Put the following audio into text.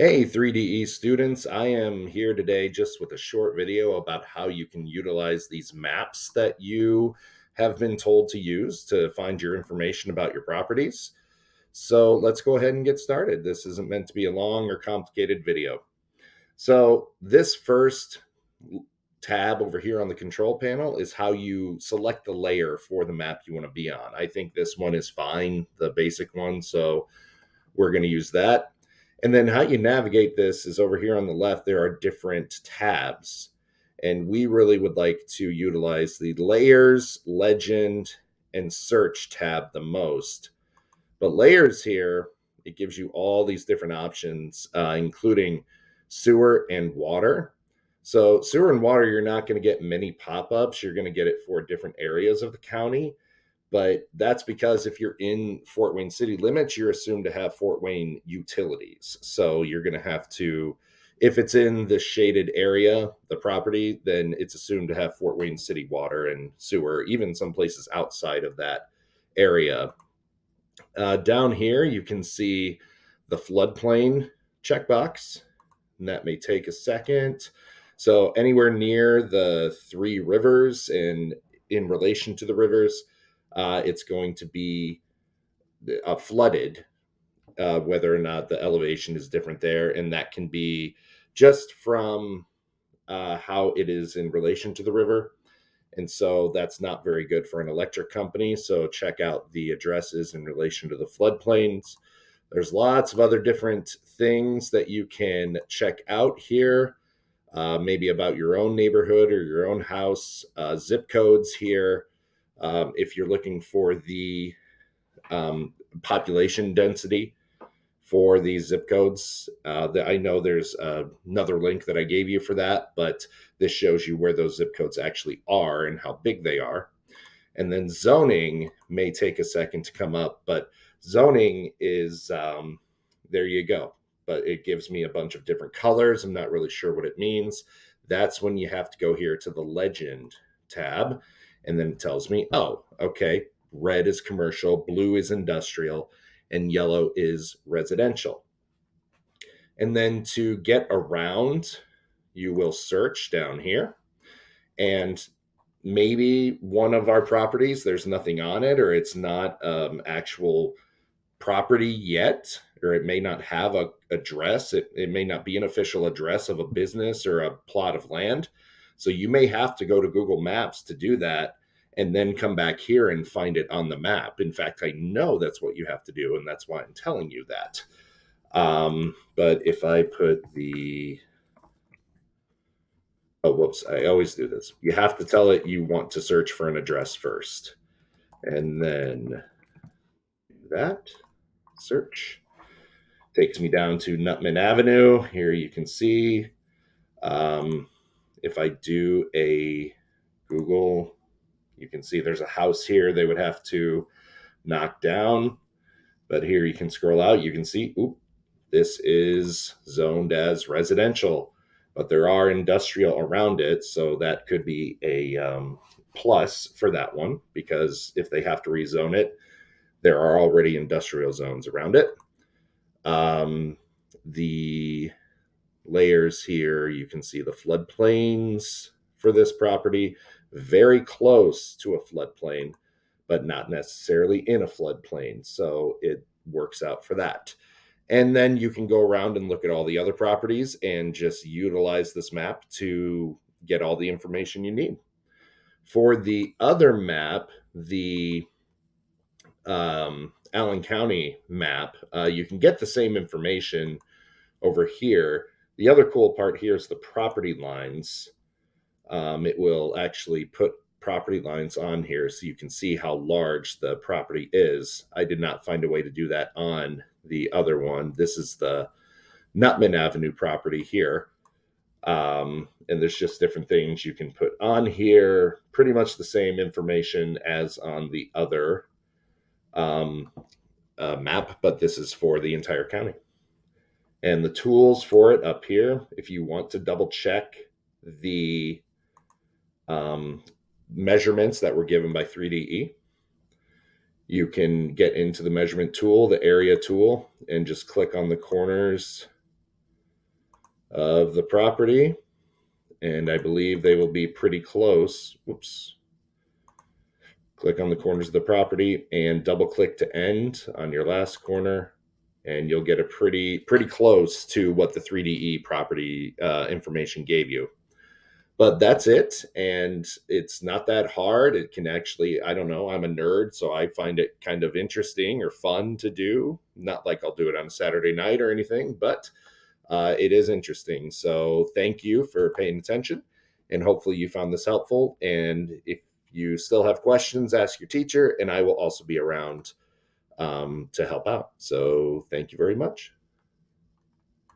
Hey, 3DE students, I am here today just with a short video about how you can utilize these maps that you have been told to use to find your information about your properties. So let's go ahead and get started. This isn't meant to be a long or complicated video. So this first tab over here on the control panel is how you select the layer for the map you want to be on. I think this one is fine, the basic one, so we're going to use that. And then how you navigate this is over here on the left, there are different tabs. And we really would like to utilize the layers, legend, and search tab the most. But layers here, it gives you all these different options, including sewer and water. So, sewer and water, you're not going to get many pop ups. You're going to get it for different areas of the county, but that's because if you're in Fort Wayne city limits, you're assumed to have Fort Wayne utilities. So you're going to have to, if it's in the shaded area, the property, then it's assumed to have Fort Wayne city water and sewer, even some places outside of that area. Down here, you can see the floodplain checkbox, and that may take a second. So anywhere near the three rivers and in relation to the rivers, it's going to be flooded, whether or not the elevation is different there. And that can be just from how it is in relation to the river. And so that's not very good for an electric company. So check out the addresses in relation to the floodplains. There's lots of other different things that you can check out here, maybe about your own neighborhood or your own house, zip codes here. If you're looking for the population density for these zip codes, I know there's another link that I gave you for that, but this shows you where those zip codes actually are and how big they are. And then zoning may take a second to come up, but zoning is there you go. But it gives me a bunch of different colors. I'm not really sure what it means. That's when you have to go here to the legend tab. And then it tells me, oh, okay, red is commercial, blue is industrial, and yellow is residential. And then to get around, you will search down here. And maybe one of our properties, there's nothing on it, or it's not actual property yet, or it may not have a address. It may not be an official address of a business or a plot of land. So you may have to go to Google Maps to do that and then come back here and find it on the map. In fact, I know that's what you have to do, and that's why I'm telling you that. But if I put the oh, whoops, I always do this. You have to tell it you want to search for an address first, and then do that. Search takes me down to Nutman Avenue. Here you can see, um, if I do a Google, you can see there's a house here they would have to knock down. But here you can scroll out. You can see, oop, this is zoned as residential, but there are industrial around it. So that could be a plus for that one, because if they have to rezone it, there are already industrial zones around it. The layers here, you can see the floodplains for this property, very close to a floodplain, but not necessarily in a floodplain. So it works out for that. And then you can go around and look at all the other properties and just utilize this map to get all the information you need. For the other map, the Allen County map, you can get the same information over here. The other cool part here is the property lines. It will actually put property lines on here so you can see how large the property is. I did not find a way to do that on the other one. This is the Nutman Avenue property here. And there's just different things you can put on here, pretty much the same information as on the other um, map, but this is for the entire county. And the tools for it up here, if you want to double check the um, measurements that were given by 3DE, you can get into the measurement tool, the area tool, and just click on the corners of the property, and I believe they will be pretty close. Whoops. Click on the corners of the property and double click to end on your last corner, and you'll get a pretty close to what the 3DE property information gave you. But that's it, and it's not that hard. It can actually, I don't know, I'm a nerd, so I find it kind of interesting or fun to do. Not like I'll do it on a Saturday night or anything, but it is interesting. So thank you for paying attention, and hopefully you found this helpful. And if you still have questions, ask your teacher, and I will also be around to help out. So thank you very much.